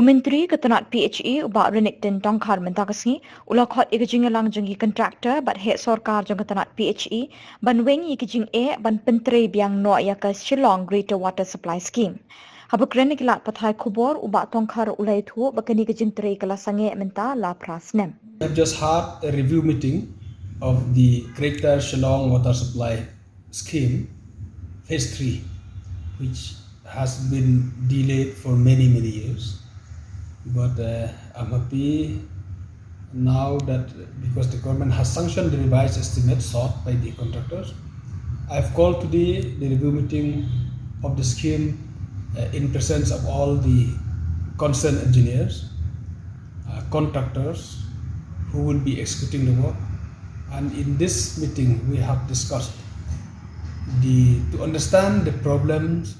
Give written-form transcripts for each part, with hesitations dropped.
Menteri Ketenat PHE Bah Renikton Tongkhar mentakasi ulah Khot jingialang Kontraktor bat hek Sorkar Ketenat PHE ban weng jing ban penteri biang no ke Shillong Greater Water Supply Scheme. Habuk renik lat pathai kubor ubak Tongkhar ulai thu bakani teri kala sange menta la prasnem. We have just had a review meeting of the Greater Shillong Water Supply Scheme Phase 3, which has been delayed for many years. But I'm happy now that because the government has sanctioned the revised estimate sought by the contractors, I've called today the review meeting of the scheme in presence of all the concerned engineers, contractors who will be executing the work. And in this meeting, we have discussed to understand the problems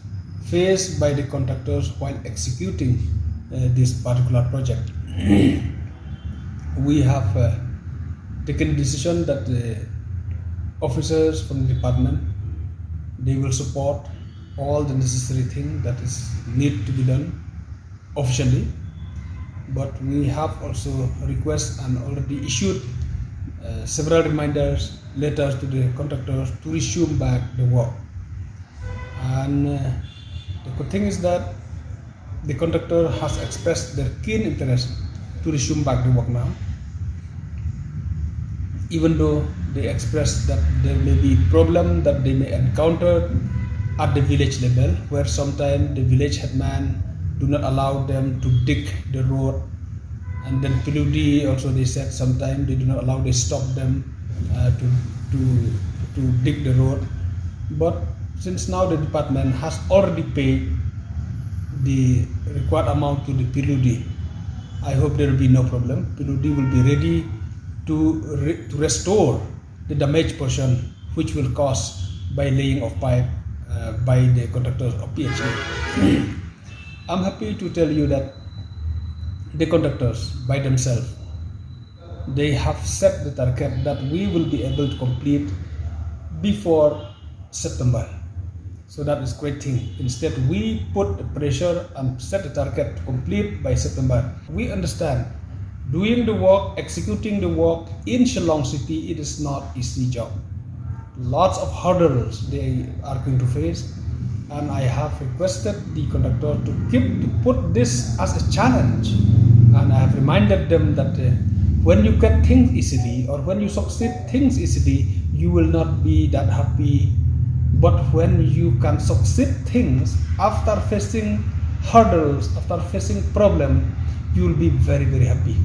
faced by the contractors while executing this particular project. We have taken a decision that the officers from the department, they will support all the necessary things that need to be done officially. But we have also requested and already issued several reminders, letters to the contractors to resume back the work. And the good thing is that the contractor has expressed their keen interest to resume back the work now, even though they expressed that there may be problem that they may encounter at the village level, where sometimes the village headman do not allow them to dig the road, and then PHE also they said sometimes they do not allow, they stop them to dig the road. But since now the department has already paid the required amount to the PHE, I hope there will be no problem. PHE will be ready to restore the damaged portion which will cause by laying of pipe by the contractors of PHE. I'm happy to tell you that the contractors by themselves, they have set the target that we will be able to complete before September. So that is a great thing. Instead, we put the pressure and set the target to complete by September. We understand doing the work, executing the work in Shillong city, it is not easy job. Lots of hurdles they are going to face, and I have requested the contractor to put this as a challenge, and I have reminded them that when you get things easily or when you succeed things easily, you will not be that happy. But when you can succeed things after facing hurdles, after facing problem, you will be very happy.